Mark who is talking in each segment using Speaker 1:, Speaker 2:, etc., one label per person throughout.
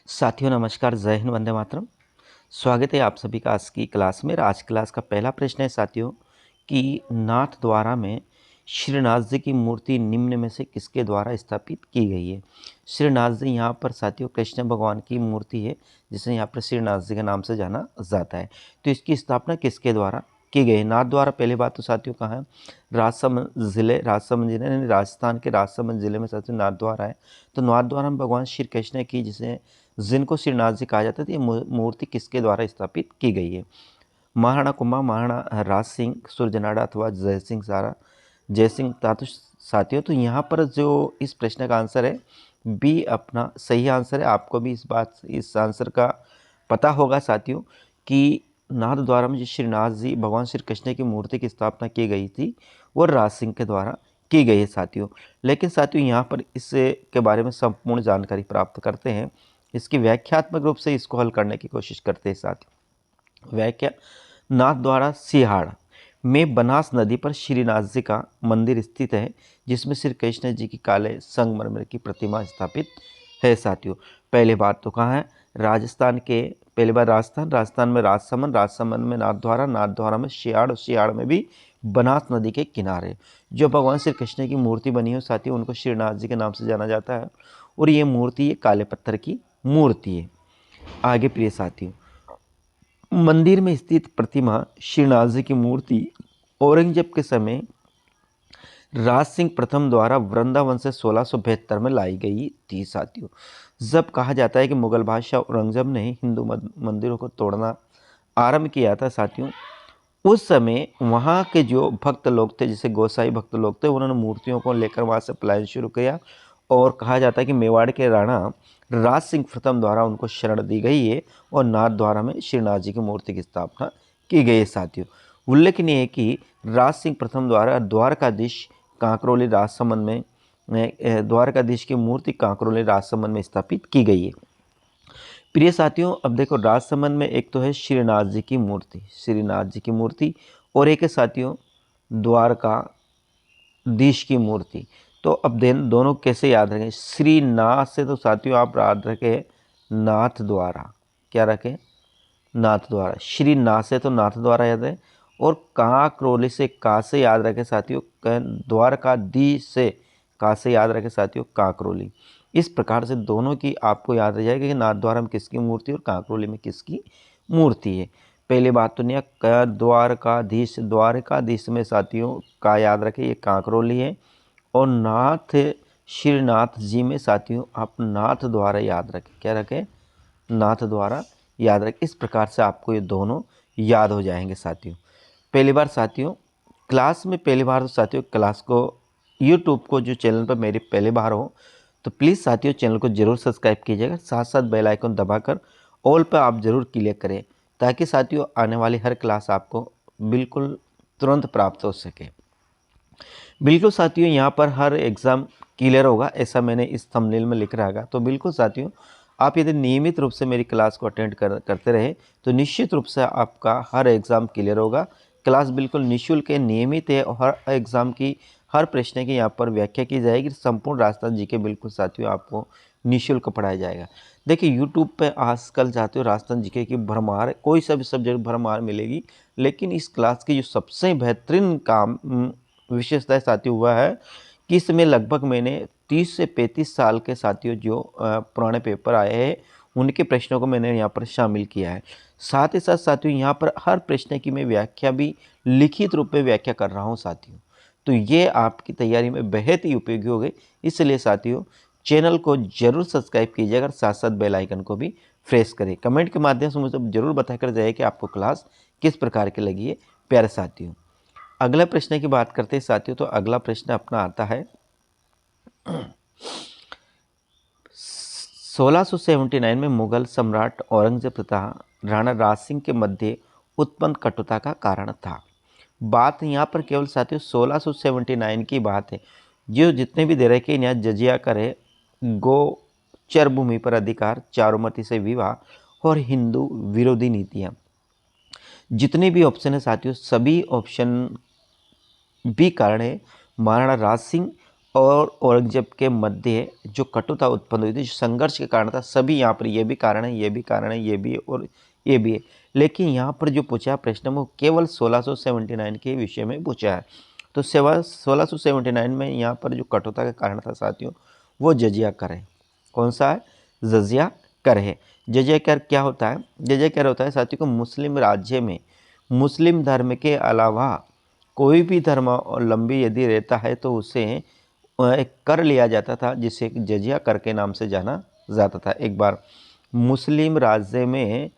Speaker 1: साथियों नमस्कार, जय हिंद, वंदे मातरम। स्वागत है आप सभी का आज की क्लास में। आज क्लास का पहला प्रश्न है साथियों कि नाथ द्वारा में श्रीनाथ जी की मूर्ति निम्न में से किसके द्वारा स्थापित की गई है। श्रीनाथ जी यहाँ पर साथियों कृष्ण भगवान की मूर्ति है जिसे यहाँ पर श्रीनाथ जी के नाम से जाना जाता है। तो इसकी स्थापना किसके द्वारा की गई है? नाथ द्वारा पहली बात तो साथियों कहाँ है? राजसमंद जिले यानी राजस्थान के राजसमंद जिले में साथियों नाथ द्वारा है। तो नाथ द्वारा में भगवान श्री कृष्ण की जिनको श्रीनाथ जी कहा जाता है, ये मूर्ति किसके द्वारा स्थापित की गई है? महाराणा कुंभा, महाराणा राज सिंह, सूर्यनाड़ा अथवा जय सिंह तातु साथियों। तो यहाँ पर जो इस प्रश्न का आंसर है बी अपना सही आंसर है। आपको भी इस आंसर का पता होगा साथियों कि नाथ द्वारा में जो श्रीनाथ जी भगवान श्री कृष्ण की मूर्ति की स्थापना की गई थी वो राज सिंह के द्वारा की गई है साथियों। लेकिन साथियों यहाँ पर इससे के बारे में संपूर्ण जानकारी प्राप्त करते हैं, इसकी व्याख्यात्मक रूप से इसको हल करने की कोशिश करते हैं साथियों। व्याख्या: नाथ द्वारा सिहाड़ में बनास नदी पर श्रीनाथ जी का मंदिर स्थित है जिसमें श्री कृष्ण जी की काले संगमरमर की प्रतिमा स्थापित है साथियों। पहली बात तो कहाँ है? राजस्थान के पहली बार राजस्थान में राजसमंद में नाथ द्वारा में सिहाड़ और सिहाड़ में भी बनास नदी के किनारे जो भगवान श्री कृष्ण की मूर्ति बनी हो साथियों उनको श्रीनाथ जी के नाम से जाना जाता है। और ये मूर्ति ये काले पत्थर की मूर्ति है। आगे प्रिय साथियों, मंदिर में स्थित प्रतिमा श्रीनाथ जी की मूर्ति औरंगजेब के समय राज सिंह प्रथम द्वारा वृंदावन से 1672 में लाई गई थी साथियों। जब कहा जाता है कि मुगल बादशाह औरंगजेब ने हिंदू मंदिरों को तोड़ना आरंभ किया था साथियों, उस समय वहाँ के जो भक्त लोग थे, जैसे गोसाई भक्त लोग थे, उन्होंने मूर्तियों को लेकर वहाँ से पलायन शुरू किया। और कहा जाता है कि मेवाड़ के राणा राज सिंह प्रथम द्वारा उनको शरण दी गई है और नाथ द्वारा में श्रीनाथ जी की मूर्ति की स्थापना की गई है साथियों। उल्लेखनीय है कि राज सिंह प्रथम द्वारा द्वारकाधीश कांकरोली राजसमंद में द्वारकाधीश की मूर्ति कांकरोली राजसमंद में स्थापित की गई है। प्रिय साथियों, अब देखो राजसमंद में एक तो है श्रीनाथ जी की मूर्ति और एक है साथियों द्वारकाधीश की मूर्ति। तो अब दोनों कैसे याद रखें? श्रीनाथ से तो साथियों आप याद रखें नाथ द्वारा, क्या रखें? नाथ द्वारा। श्रीनाथ से तो नाथ द्वारा याद है। और कांकरोली से का से याद रखें साथियों द्वारकाधीश से का से याद रखें साथियों कांकरोली। इस प्रकार से दोनों की आपको याद रह जाएगा कि नाथ द्वारा में किसकी मूर्ति और कांकरोली में किसकी मूर्ति है। पहली बात तो नहीं है द्वारकाधीश में साथियों का याद रखें ये कांकरोली है। और नाथ श्रीनाथ जी में साथियों आप नाथ द्वारा याद रखें, क्या रखें? नाथ द्वारा याद रखें। इस प्रकार से आपको ये दोनों याद हो जाएंगे साथियों। पहली बार साथियों तो साथियों क्लास को यूट्यूब को जो चैनल पर मेरी पहली बार हो तो प्लीज़ साथियों चैनल को ज़रूर सब्सक्राइब कीजिएगा, साथ साथ बेल आइकन दबाकर ऑल पर आप ज़रूर क्लिक करें ताकि साथियों आने वाली हर क्लास आपको बिल्कुल तुरंत प्राप्त हो सके। बिल्कुल साथियों यहाँ पर हर एग्ज़ाम क्लियर होगा ऐसा मैंने इस थंबनेल में लिख रहा है। तो बिल्कुल साथियों आप यदि नियमित रूप से मेरी क्लास को अटेंड करते रहे तो निश्चित रूप से आपका हर एग्ज़ाम क्लियर होगा। क्लास बिल्कुल निःशुल्क है, नियमित है और हर एग्ज़ाम की हर प्रश्न की यहाँ पर व्याख्या की जाएगी। संपूर्ण राजस्थान जी के बिल्कुल साथियों आपको निःशुल्क पढ़ाया जाएगा। देखिए यूट्यूब पे आजकल चाहते हो राजस्थान जीके की भरमार, कोई सा भी सब्जेक्ट भरमार मिलेगी, लेकिन इस क्लास की जो सबसे बेहतरीन काम विशेषता साथियों हुआ है कि इसमें लगभग मैंने 30 से 35 साल के साथियों जो पुराने पेपर आए हैं उनके प्रश्नों को मैंने यहाँ पर शामिल किया है। साथ ही साथ साथियों यहाँ पर हर प्रश्न की मैं व्याख्या भी लिखित रूप में व्याख्या कर रहा हूँ साथियों। तो ये आपकी तैयारी में बेहद ही उपयोगी होगी। इसलिए साथियों चैनल को जरूर सब्सक्राइब कीजिएगा, साथ साथ बेल आइकन को भी प्रेस करें। कमेंट के माध्यम से मुझे जरूर बताकर जाइए कि आपको क्लास किस प्रकार की लगी है प्यारे साथियों। अगला प्रश्न की बात करते हैं साथियों, तो अगला प्रश्न अपना आता है 1679 में मुगल सम्राट औरंगजेब तथा राणा राज सिंह के मध्य उत्पन्न कटुता का कारण था। बात यहाँ पर केवल साथियों 1679 की बात है। जो जितने भी दे रहे कि यहाँ जजिया करे, गोचर भूमि पर अधिकार, चारुमती से विवाह और हिंदू विरोधी नीतियाँ, जितने भी ऑप्शन है साथियों सभी ऑप्शन भी कारण है महाराणा राज सिंह और औरंगजेब के मध्य जो कटुता उत्पन्न हुई थी, जो संघर्ष के कारण था, सभी यहाँ पर ये भी कारण है, ये भी कारण है, ये भी है और ये भी है। लेकिन यहाँ पर जो पूछा प्रश्न वो केवल 1679 के विषय में पूछा है। तो 1679 में यहाँ पर जो कटुता का कारण था साथियों, वो जजिया कर है। कौन सा है? जजिया कर है। जजिया कर क्या होता है? जजिया कर होता है साथियों को मुस्लिम राज्य में मुस्लिम धर्म के अलावा कोई भी धर्मावलंबी यदि रहता है तो उसे एक कर लिया जाता था, जिसे जजिया कर के नाम से जाना जाता था। एक बार मुस्लिम राज्य में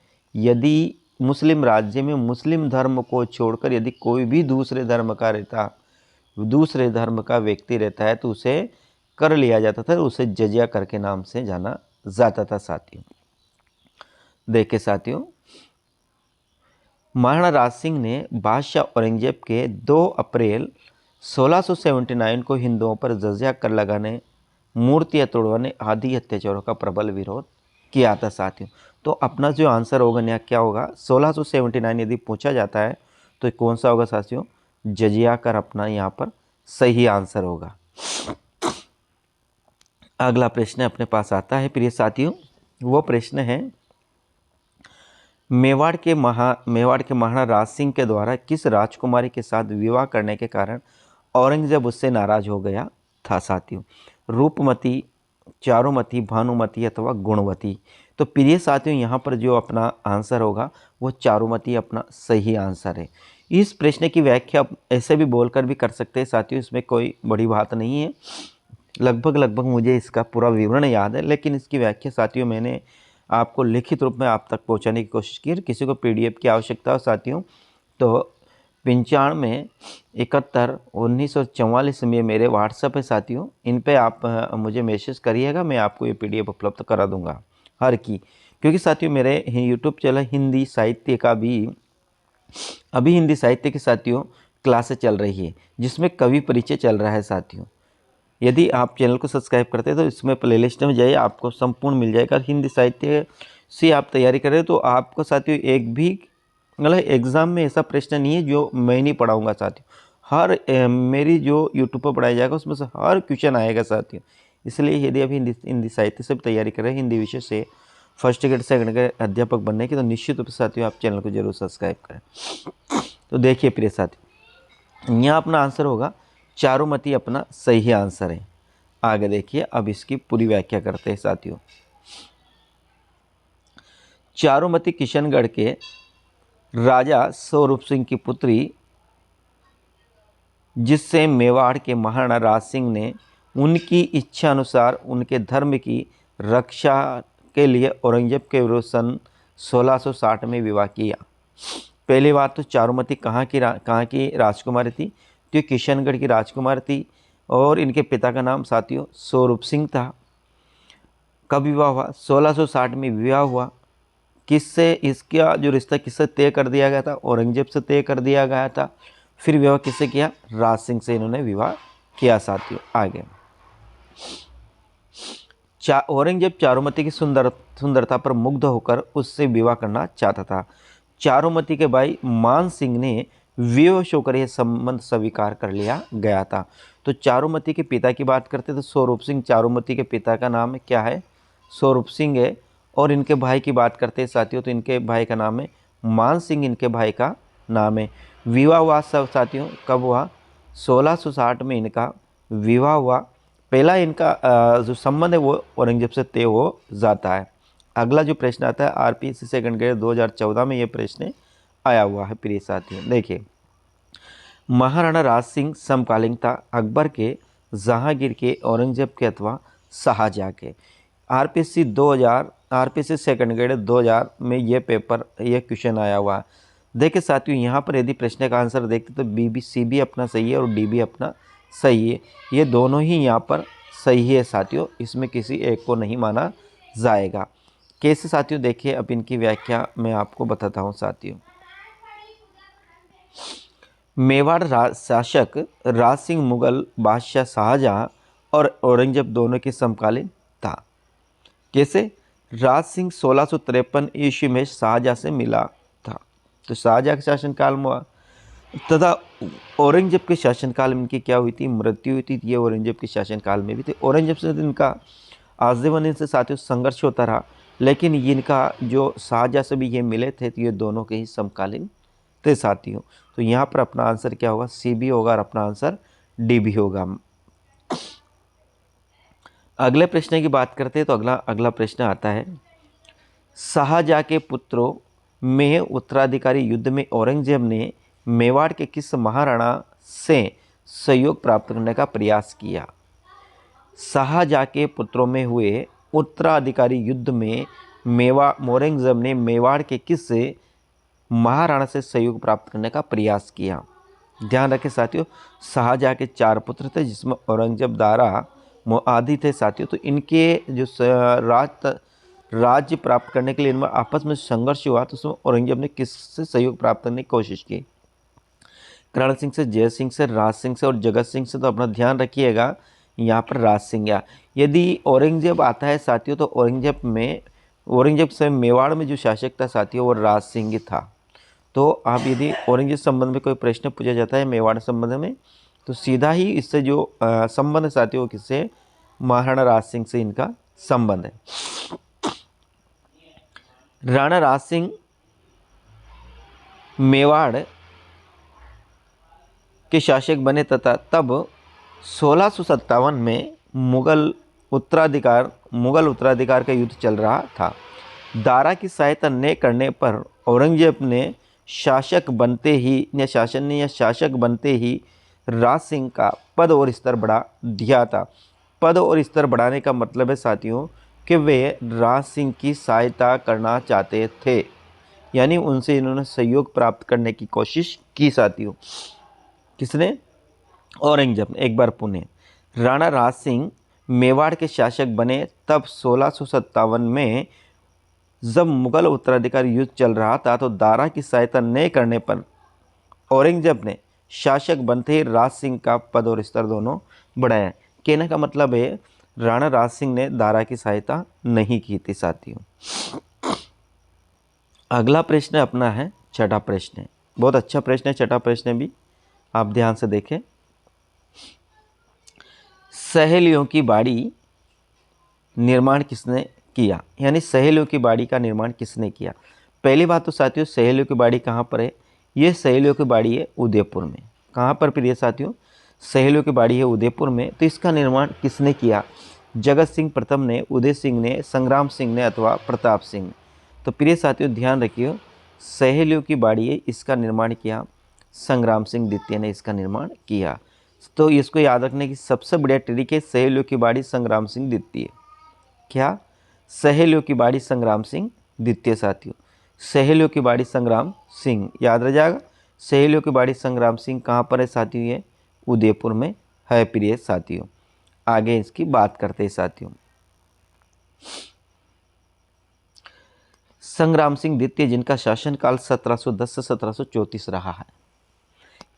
Speaker 1: मुस्लिम धर्म को छोड़कर यदि कोई भी दूसरे धर्म का व्यक्ति रहता है तो उसे कर लिया जाता था, उसे जजिया कर के नाम से जाना जाता था साथियों। देखिए साथियों, महाराणा राज सिंह ने बादशाह औरंगजेब के 2 अप्रैल 1679 को हिंदुओं पर जजिया कर लगाने, मूर्तियाँ तोड़वाने आदि अत्याचारों का प्रबल विरोध किया था साथियों। तो अपना जो आंसर होगा यहाँ क्या होगा? 1679 यदि पूछा जाता है तो कौन सा होगा साथियों? जजिया कर अपना यहाँ पर सही आंसर होगा। अगला प्रश्न अपने पास आता है प्रिय साथियों, वो प्रश्न है मेवाड़ के महाराणा राज सिंह के द्वारा किस राजकुमारी के साथ विवाह करने के कारण औरंगजेब उससे नाराज हो गया था साथियों? रूपमती, चारुमती, भानुमती अथवा गुणवती? तो प्रिय साथियों यहाँ पर जो अपना आंसर होगा वो चारुमती अपना सही आंसर है। इस प्रश्न की व्याख्या ऐसे भी बोलकर भी कर सकते हैं साथियों, इसमें कोई बड़ी बात नहीं है। लगभग मुझे इसका पूरा विवरण याद है, लेकिन इसकी व्याख्या साथियों मैंने आपको लिखित रूप में आप तक पहुंचाने की कोशिश की। किसी को पीडीएफ की आवश्यकता हो साथियों तो 95711944 में मेरे व्हाट्सएप है साथियों, इन पे आप मुझे मैसेज करिएगा, मैं आपको ये पीडीएफ उपलब्ध करा दूंगा हर की। क्योंकि साथियों मेरे यूट्यूब चैनल हिंदी साहित्य का भी अभी हिंदी साहित्य की साथियों क्लासें चल रही है, जिसमें कवि परिचय चल रहा है साथियों। यदि आप चैनल को सब्सक्राइब करते हैं तो इसमें प्लेलिस्ट में जाइए, आपको संपूर्ण मिल जाएगा। हिंदी साहित्य से आप तैयारी कर रहे हो तो आपको साथियों एक भी मतलब एग्ज़ाम में ऐसा प्रश्न नहीं है जो मैं नहीं पढ़ाऊंगा साथियों। हर मेरी जो यूट्यूब पर पढ़ाया जाएगा उसमें से हर क्वेश्चन आएगा साथियों। इसलिए यदि अभी हिंदी साहित्य से तैयारी कर रहे हैं, हिंदी विषय से फर्स्ट ग्रेड सेकंड ग्रेड अध्यापक बनने की, तो निश्चित रूप से साथियों आप चैनल को जरूर सब्सक्राइब करें। तो देखिए प्रिय साथियों, यहाँ अपना आंसर होगा चारुमती अपना सही आंसर है। आगे देखिए, अब इसकी पूरी व्याख्या करते हैं साथियों। चारुमती किशनगढ़ के राजा स्वरूप सिंह की पुत्री, जिससे मेवाड़ के महाराणा राज सिंह ने उनकी इच्छा अनुसार उनके धर्म की रक्षा के लिए औरंगजेब के विरुद्ध सन 1660 में विवाह किया। पहली बात तो चारुमती कहाँ की राजकुमारी थी? तो किशनगढ़ की राजकुमारी थी और इनके पिता का नाम साथियों स्वरूप सिंह था। कब विवाह हुआ? 1660 में विवाह हुआ। किससे? इसका जो रिश्ता किससे तय कर दिया गया था? औरंगजेब से तय कर दिया गया था। फिर विवाह किससे किया? राज सिंह से इन्होंने विवाह किया साथियों। आगे औरंगजेब चारुमती की सुंदरता पर मुग्ध होकर उससे विवाह करना चाहता था। चारुमती के भाई मान सिंह ने विवश होकर यह संबंध स्वीकार कर लिया गया था। तो चारुमती के पिता की बात करते तो स्वरूप सिंह चारुमती के पिता का नाम क्या है? स्वरूप सिंह है। और इनके भाई की बात करते हैं साथियों तो इनके भाई का नाम है मान सिंह, इनके भाई का नाम है। विवाह हुआ सब साथियों कब हुआ? 1660 में इनका विवाह हुआ। पहला इनका जो संबंध है वो औरंगजेब से तय हो जाता है। अगला जो प्रश्न आता है आरपीएससी सेकंड ग्रेड 2014 में ये प्रश्न आया हुआ है प्रिय साथियों। देखिए, महाराणा राज सिंह समकालीन था अकबर के, जहांगीर के, औरंगजेब के अथवा शाहजहाँ के? आरपीएससी सेकंड ग्रेड 2000 में ये क्वेश्चन आया हुआ है। देखिए साथियों, यहाँ पर यदि प्रश्न का आंसर देखते तो सी भी अपना सही है और डी भी अपना सही है। ये दोनों ही यहाँ पर सही है साथियों, इसमें किसी एक को नहीं माना जाएगा। कैसे साथियों? देखिए, अब इनकी व्याख्या मैं आपको बताता हूँ साथियों। मेवाड़ शासक राज सिंह मुगल बादशाह शाहजहाँ और औरंगजेब दोनों के समकालीन था। कैसे? राज सिंह 1653 ईस्वी में शाहजहाँ से मिला था, तो शाहजहाँ के शासनकाल में हुआ। तथा औरंगजेब के शासनकाल में इनकी क्या हुई थी, मृत्यु हुई थी। ये औरंगजेब के शासनकाल में भी थे। औरंगजेब से इनका आजीवन इनसे साथियों संघर्ष होता रहा, लेकिन इनका जो शाहजहाँ से भी ये मिले थे तो ये दोनों के ही समकालीन थे साथियों। तो यहाँ पर अपना आंसर क्या होगा, सी भी होगा और अपना आंसर डी भी होगा। अगले प्रश्न की बात करते हैं तो अगला प्रश्न आता है, शाहजहाँ के पुत्रों में उत्तराधिकारी युद्ध में औरंगजेब ने मेवाड़ के किस महाराणा से सहयोग प्राप्त करने का प्रयास किया। शाहजहाँ के पुत्रों में हुए उत्तराधिकारी युद्ध में औरंगजेब ने मेवाड़ के किस महाराणा से सहयोग प्राप्त करने का प्रयास किया। ध्यान रखें साथियों, शाहजहाँ के 4 पुत्र थे जिसमें औरंगजेब, दारा, आदि थे साथियों। तो इनके जो राज्य प्राप्त करने के लिए इनमें आपस में संघर्ष हुआ, तो उसमें औरंगजेब ने किससे सहयोग प्राप्त करने की कोशिश की, करण सिंह से, जय सिंह से, राज सिंह से और जगत सिंह से। तो अपना ध्यान रखिएगा यहाँ पर राज सिंह। या यदि औरंगजेब आता है साथियों तो औरंगजेब से मेवाड़ में जो शासक था साथियों वो राज सिंह ही था। तो आप यदि औरंगजेब संबंध में कोई प्रश्न पूछा जाता है मेवाड़ संबंध में, तो सीधा ही इससे जो संबंध है साथियों वो किससे, महाराणा राज सिंह से इनका संबंध है। राणा राज सिंह मेवाड़ के शासक बने तथा तब 1657 में मुगल उत्तराधिकार का युद्ध चल रहा था। दारा की सहायता न करने पर औरंगजेब ने शासक बनते ही राज सिंह का पद और स्तर बढ़ा दिया था। पद और स्तर बढ़ाने का मतलब है साथियों कि वे राज सिंह की सहायता करना चाहते थे, यानी उनसे इन्होंने सहयोग प्राप्त करने की कोशिश की साथियों। किसने, औरंगजेब ने। एक बार पुणे, राणा राज सिंह मेवाड़ के शासक बने तब 1657 में जब मुगल उत्तराधिकारी युद्ध चल रहा था, तो दारा की सहायता न करने पर औरंगजेब ने शासक बनते ही राज सिंह का पद और स्तर दोनों बढ़ाया। कहने का मतलब है राणा राज सिंह ने दारा की सहायता नहीं की थी साथियों। अगला प्रश्न अपना है छठा प्रश्न, बहुत अच्छा प्रश्न है छठा प्रश्न भी, आप ध्यान से देखें। सहेलियों की बाड़ी निर्माण किसने किया, यानी सहेलियों की बाड़ी का निर्माण किसने किया। पहली बात तो साथियों सहेलियों की बाड़ी कहाँ पर है, ये सहेलियों की बाड़ी है उदयपुर में। कहाँ पर प्रिय साथियों, सहेलियों की बाड़ी है उदयपुर में। तो इसका निर्माण किसने किया, जगत सिंह प्रथम ने, उदय सिंह ने, संग्राम सिंह ने अथवा प्रताप सिंह। तो प्रिय साथियों ध्यान रखिए, सहेलियों की बाड़ी है, इसका निर्माण किया संग्राम सिंह द्वितीय ने इसका निर्माण किया। तो इसको याद रखने की सबसे बढ़िया ट्रिक है सहेलियों की बाड़ी संग्राम सिंह द्वितीय। क्या, सहेलियों की बाड़ी संग्राम सिंह द्वितीय साथियों। सहेलियों की बाड़ी संग्राम सिंह याद रह जाएगा। सहेलियों की बाड़ी संग्राम सिंह कहाँ पर है साथियों, ये उदयपुर में है प्रिय साथियों। आगे इसकी बात करते हैं साथियों। संग्राम सिंह द्वितीय जिनका शासनकाल 1710 से 1734 रहा है,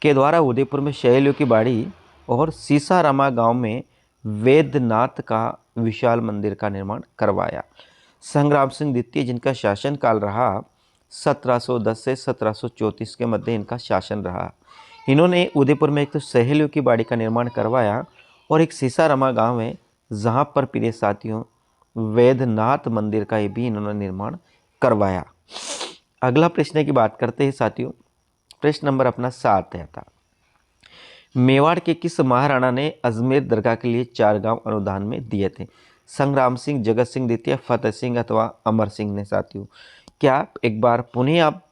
Speaker 1: के द्वारा उदयपुर में सहेलियों की बाड़ी और सीसारामा गांव में वेदनाथ का विशाल मंदिर का निर्माण करवाया। संग्राम सिंह द्वितीय जिनका शासनकाल रहा 1710 से 1734 के मध्य इनका शासन रहा। इन्होंने उदयपुर में एक तो सहेलियों की बाड़ी का निर्माण करवाया और एक सीसारामा गांव है जहां पर प्रिय साथियों वेदनाथ मंदिर का भी इन्होंने निर्माण करवाया। अगला प्रश्न की बात करते हैं साथियों, प्रश्न नंबर अपना 7 है था। मेवाड़ के किस महाराणा ने अजमेर दरगाह के लिए 4 गांव अनुदान में दिए थे। संग्राम सिंह, जगत सिंह द्वितीय, फतेह सिंह अथवा अमर सिंह ने साथियों। क्या एक बार पुनः आप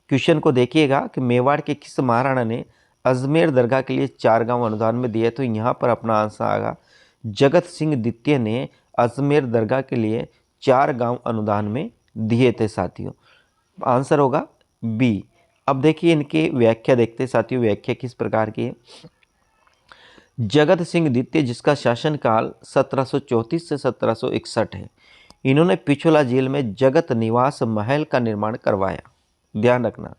Speaker 1: क्वेश्चन को देखिएगा कि मेवाड़ के किस महाराणा ने अजमेर दरगाह के लिए 4 गांव अनुदान में दिए, तो यहाँ पर अपना आंसर आएगा जगत सिंह द्वितीय ने अजमेर दरगाह के लिए 4 गांव अनुदान में दिए थे साथियों। आंसर होगा बी। अब देखिए इनकी व्याख्या देखते हैं साथियों, व्याख्या किस प्रकार की है। जगत सिंह द्वितीय जिसका शासनकाल 1734 से 1761 है, इन्होंने पिछोला जेल में जगत निवास महल का निर्माण करवाया। ध्यान रखना,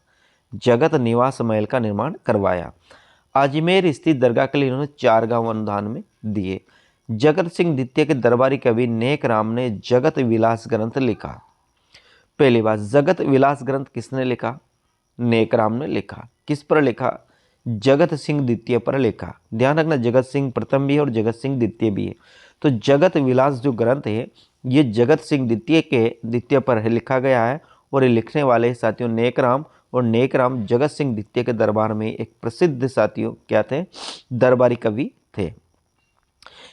Speaker 1: जगत निवास महल का निर्माण करवाया। अजमेर स्थित दरगाह के लिए इन्होंने 4 गांव अनुदान में दिए। जगत सिंह द्वितीय के दरबारी कवि नेक राम ने जगत विलास ग्रंथ लिखा। पहली बात, जगत विलास ग्रंथ किसने लिखा, नेक राम ने लिखा। किस पर लिखा? जगत सिंह द्वितीय पर लिखा। ध्यान रखना, जगत सिंह प्रथम भी है और जगत सिंह द्वितीय भी है। तो जगत विलास जो ग्रंथ है ये जगत सिंह द्वितीय पर लिखा गया है और ये लिखने वाले साथियों नेकराम, और नेकराम जगत सिंह द्वितीय के दरबार में एक प्रसिद्ध साथियों क्या थे? दरबारी कवि थे।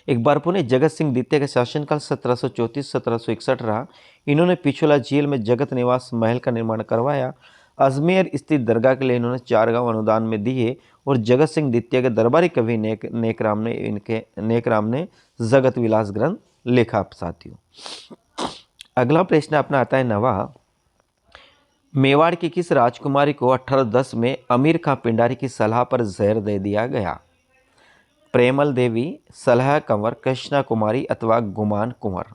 Speaker 1: एक बार पुणे जगत सिंह द्वितीय का शासनकाल 1734-1761 रहा। इन्होंने पिछोला झील में जगत निवास महल का निर्माण करवाया। अजमेर स्थित दरगाह के लिए इन्होंने 4 गांव अनुदान में दिए और जगत सिंह द्वितीय के दरबारी कवि नेकराम ने जगत विलास ग्रंथ लिखा। साथियों अगला प्रश्न अपना आता है नवा। मेवाड़ की किस राजकुमारी को 1810 में अमीर खां पिंडारी की सलाह पर जहर दे दिया गया? प्रेमल देवी, सलह कंवर, कृष्णा कुमारी अथवा गुमान कुंवर।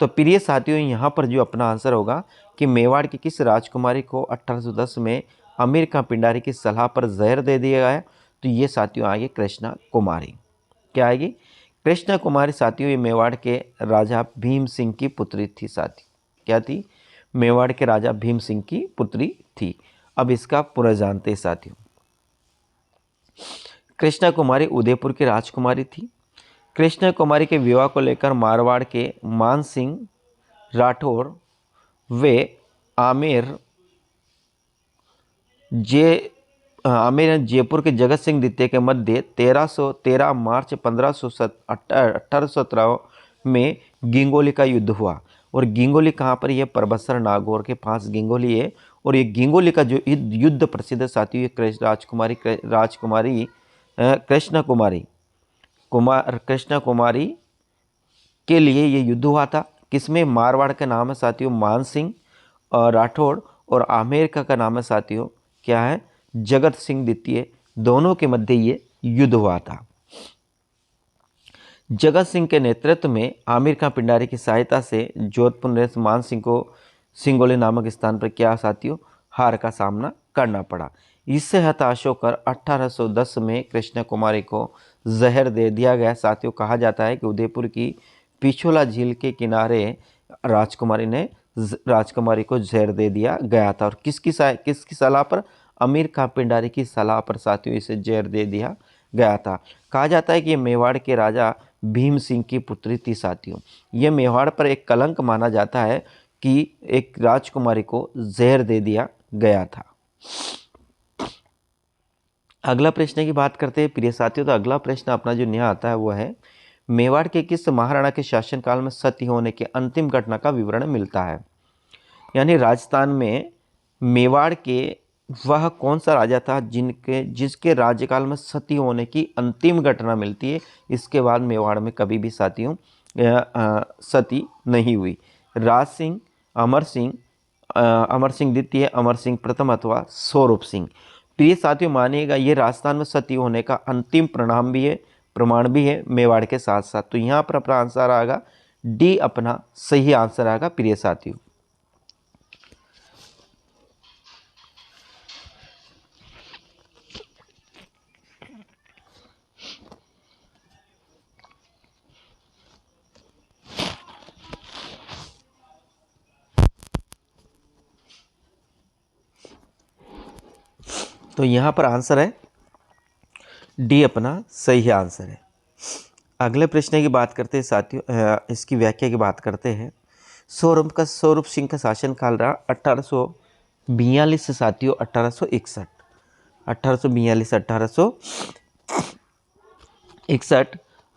Speaker 1: तो प्रिय साथियों यहाँ पर जो अपना आंसर होगा कि मेवाड़ की किस राजकुमारी को 1810 में अमीर खां पिंडारी की सलाह पर जहर दे दिया गया? तो ये साथियों आएगी कृष्णा कुमारी। क्या आएगी? कृष्णा कुमारी साथियों ये मेवाड़ के राजा भीम सिंह की पुत्री थी। साथी क्या थी? मेवाड़ के राजा भीम सिंह की पुत्री थी। अब इसका पूरा जानते हैं साथियों। कृष्णा कुमारी उदयपुर की राजकुमारी थी। कृष्णा कुमारी के विवाह को लेकर मारवाड़ के मान सिंह राठौर वे आमेर जयपुर के जगत सिंह द्वितीय के मध्य 1313 मार्च 1817 में गिंगोली का युद्ध हुआ। और गिंगोली कहाँ पर? यह परबसर नागौर के पास गिंगोली है। और ये गिंगोली का जो युद्ध प्रसिद्ध साथी ये राजकुमारी कृष्णा कुमारी के लिए ये युद्ध हुआ था। किसमें? मारवाड़ का नाम है साथियों मान सिंह और राठौड़, और आमेर का नाम है साथियों क्या है? जगत सिंह द्वितीय। दोनों के मध्य ये युद्ध हुआ था। जगत सिंह के नेतृत्व में आमिर खां पिंडारी की सहायता से जोधपुर ने मान सिंह को सिंगोली नामक स्थान पर क्या साथियों? हार का सामना करना पड़ा। इससे हताश होकर 1810 में कृष्णा कुमारी को जहर दे दिया गया। साथियों कहा जाता है कि उदयपुर की पिछोला झील के किनारे राजकुमारी को जहर दे दिया गया था। और किसकी सलाह पर? आमिर खां पिंडारी की सलाह पर साथियों इसे जहर दे दिया गया था। कहा जाता है कि ये मेवाड़ के राजा भीम सिंह की पुत्री थी। साथियों ये मेवाड़ पर एक कलंक माना जाता है कि एक राजकुमारी को जहर दे दिया गया था। अगला प्रश्न की बात करते हैं प्रिय साथियों। तो अगला प्रश्न अपना जो यहाँ आता है वो है मेवाड़ के किस महाराणा के शासनकाल में सती होने की अंतिम घटना का विवरण मिलता है? यानी राजस्थान में मेवाड़ के वह कौन सा राजा था जिसके राज्यकाल में सती होने की अंतिम घटना मिलती है? इसके बाद मेवाड़ में कभी भी साथियों सती नहीं हुई। राज सिंह, अमर सिंह द्वितीय, अमर सिंह प्रथम अथवा स्वरूप सिंह। प्रिय साथियों मानिएगा ये राजस्थान में सती होने का अंतिम प्रमाण भी है मेवाड़ के साथ साथ। तो यहाँ पर अपना आंसर आएगा डी, अपना सही आंसर आएगा प्रिय साथियों। तो यहाँ पर आंसर है डी, अपना सही आंसर है। अगले प्रश्न की बात करते हैं साथियों, इसकी व्याख्या की बात करते हैं। स्वरूप सिंह का शासनकाल रहा 1842 से साथियों 1861।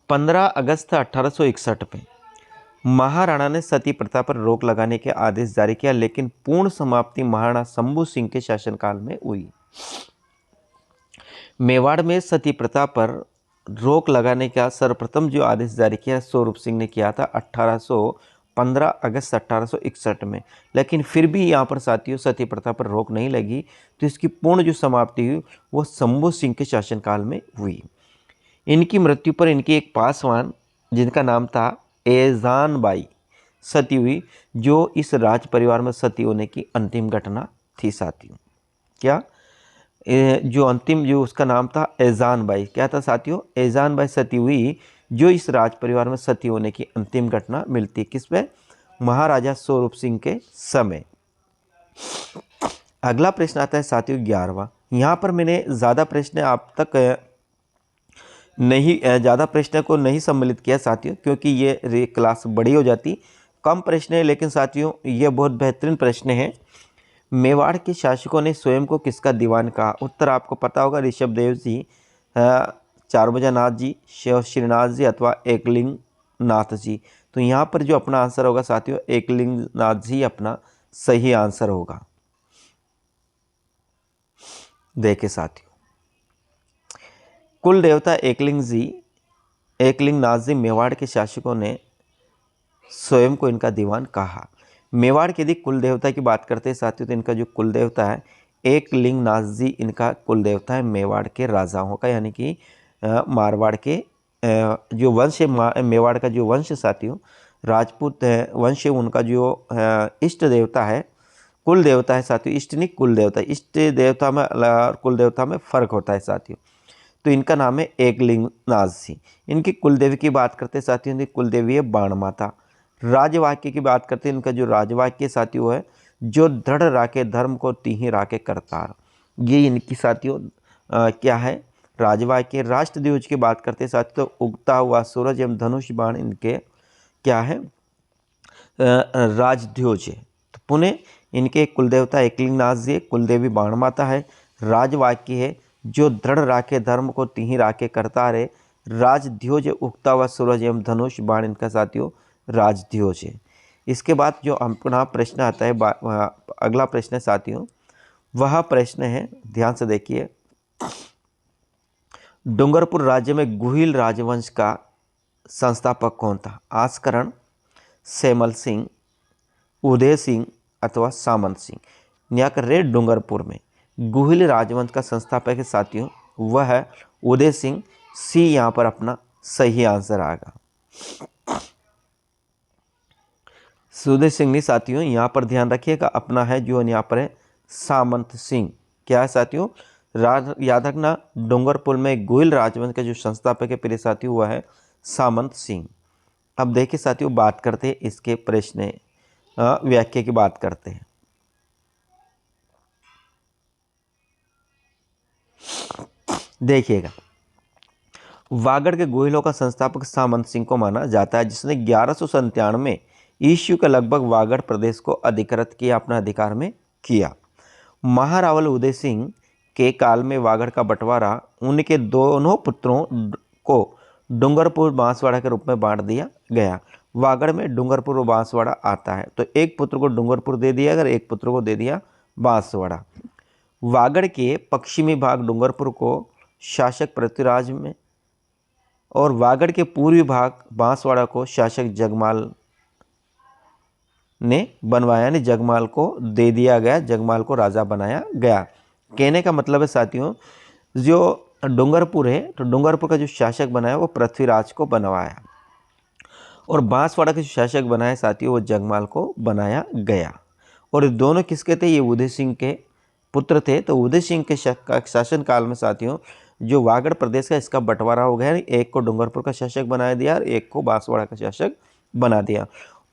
Speaker 1: 15 अगस्त 1861 में महाराणा ने सती प्रथा पर रोक लगाने के आदेश जारी किया, लेकिन पूर्ण समाप्ति महाराणा शंभू सिंह के शासनकाल में हुई। मेवाड़ में सती प्रथा पर रोक लगाने का सर्वप्रथम जो आदेश जारी किया स्वरूप सिंह ने किया था 15 अगस्त 1861 में। लेकिन फिर भी यहाँ पर साथियों सती प्रथा पर रोक नहीं लगी, तो इसकी पूर्ण जो समाप्ति हुई वो शंभू सिंह के शासनकाल में हुई। इनकी मृत्यु पर इनकी एक पासवान जिनका नाम था एजान बाई सती हुई, जो इस राज परिवार में सती होने की अंतिम घटना थी साथियों। क्या जो अंतिम जो उसका नाम था एजान बाई, क्या था साथियों? एजान बाई सती हुई, जो इस राज परिवार में सती होने की अंतिम घटना मिलती है किसमें? महाराजा स्वरूप सिंह के समय। अगला प्रश्न आता है साथियों 11वां। यहाँ पर मैंने ज़्यादा प्रश्न आप तक ज़्यादा प्रश्न को नहीं सम्मिलित किया साथियों, क्योंकि ये क्लास बड़ी हो जाती। कम प्रश्न है, लेकिन साथियों ये बहुत बेहतरीन प्रश्न है। मेवाड़ के शासकों ने स्वयं को किसका दीवान कहा? उत्तर आपको पता होगा, ऋषभ देव जी, चारभुजा नाथ जी, श्रीनाथ जी अथवा एकलिंग नाथ जी। तो यहाँ पर जो अपना आंसर होगा साथियों, एकलिंग नाथ जी अपना सही आंसर होगा। देखिए साथियों, कुल देवता एकलिंग नाथ जी मेवाड़ के शासकों ने स्वयं को इनका दीवान कहा। मेवाड़ के यदि कुल देवता की बात करते हैं साथियों, तो इनका जो कुल देवता है एकलिंग नाथ जी, इनका कुल देवता है मेवाड़ के राजाओं का, यानी कि मारवाड़ के जो वंश है, मेवाड़ का जो वंश साथियों राजपूत वंश है, उनका जो इष्ट देवता है, कुल देवता है साथियों, इष्ट नहीं कुल देवता। इष्ट देवता में और कुल देवता में फ़र्क होता है साथियों। तो इनका नाम है एकलिंग नाथ जी। इनकी कुलदेवी की बात करते हैं साथियों, इनकी कुलदेवी है बाण माता। राजवाक्य की बात करते हैं, इनका जो राजवाक्य साथियों है, जो दृढ़ राखे धर्म को तीही राखे करतार, ये इनकी साथियों क्या है राजवाक्य। राष्ट्रध्वज की बात करते हैं साथियों, तो उगता हुआ सूरज एवं धनुष बाण इनके क्या है राजध्वज है। तो पुनः इनके कुलदेवता एकलिंग नाथ जी, कुलदेवी बाण माता है। राजवाक्य है, जो दृढ़ राखे धर्म को तीही राखे करता रहे। राजध्वज उगता हुआ सूरज एवं धनुष बाण इनका साथियों राजध्वज है। इसके बाद जो अपना प्रश्न आता है, अगला प्रश्न है साथियों, वह प्रश्न है, ध्यान से देखिए, डूंगरपुर राज्य में गुहिल राजवंश का संस्थापक कौन था? आस्करण, सेमल सिंह, उदय सिंह अथवा सामंत सिंह। यहाँ कर रहे डूंगरपुर में गुहिल राजवंश का संस्थापक है साथियों, वह है उदय सिंह। सी यहाँ पर अपना सही आंसर आएगा। उदय सिंह नहीं साथियों, यहाँ पर ध्यान रखिएगा, अपना है जो यहाँ पर है सामंत सिंह। क्या है साथियों? याद रखना, डूंगरपुर में गुहिल राजवंश का जो संस्थापक है प्रिय साथियों, वह है सामंत सिंह। अब देखिए साथियों, बात करते हैं इसके प्रश्न व्याख्या की बात करते हैं। देखिएगा, वागड़ के गोहिलों का संस्थापक सामंत सिंह को माना जाता है, जिसने 1197 ईस्वी के लगभग वागड़ प्रदेश को अधिकृत किया, अपना अधिकार में किया। महारावल उदय सिंह के काल में वागड़ का बंटवारा उनके दोनों पुत्रों को डूंगरपुर बांसवाड़ा के रूप में बांट दिया गया। वागड़ में डूंगरपुर और बांसवाड़ा आता है, तो एक पुत्र को डूंगरपुर दे दिया, अगर एक पुत्र को दे दिया बांसवाड़ा। वागड़ के पश्चिमी भाग डूंगरपुर को शासक पृथ्वीराज में, और वागड़ के पूर्वी भाग बांसवाड़ा को शासक जगमाल ने बनवाया, यानी जगमाल को दे दिया गया, जगमाल को राजा बनाया गया। कहने का मतलब है साथियों, जो डूंगरपुर है, तो डूंगरपुर का जो शासक बनाया वो पृथ्वीराज को बनवाया, और बांसवाड़ा के जो शासक बनाए साथियों वो जगमाल को बनाया गया। और दोनों किसके थे? ये उदय सिंह के पुत्र थे। तो उदय सिंह के शासन काल में साथियों जो वागड़ प्रदेश का इसका बंटवारा हो गया, एक को डूंगरपुर का शासक बना दिया और एक को बांसवाड़ा का शासक बना दिया।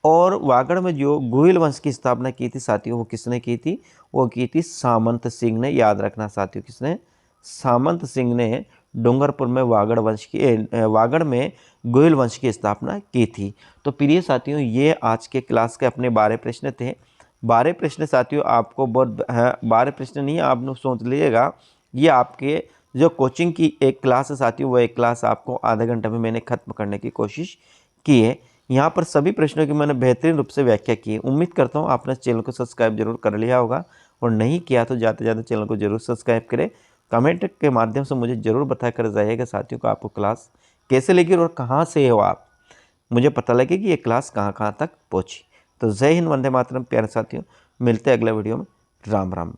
Speaker 1: और वागड़ में जो गोहिल वंश की स्थापना की थी साथियों, वो किसने की थी? वो की थी सामंत सिंह ने। याद रखना साथियों, किसने? सामंत सिंह ने डूंगरपुर में वागड़ में गोहिल वंश की स्थापना की थी। तो प्रिय साथियों, ये आज के क्लास के अपने 12 प्रश्न थे। 12 प्रश्न साथियों आपको बहुत 12 प्रश्न नहीं, आप सोच लीजिएगा, ये आपके जो कोचिंग की एक क्लास है साथियों, वो एक क्लास आपको आधे घंटे में मैंने खत्म करने की कोशिश की है। यहाँ पर सभी प्रश्नों की मैंने बेहतरीन रूप से व्याख्या की है। उम्मीद करता हूँ आपने चैनल को सब्सक्राइब जरूर कर लिया होगा, और नहीं किया तो ज़्यादा से ज़्यादा चैनल को जरूर सब्सक्राइब करें। कमेंट के माध्यम से मुझे ज़रूर बता कर जाइएगा साथियों को आपको क्लास कैसे लगी और कहाँ से हो आप, मुझे पता लगे कि ये क्लास कहाँ तक पहुँची। तो जय हिंद, वंदे मातरम प्यारे साथियों, मिलते हैं अगले वीडियो में। राम राम।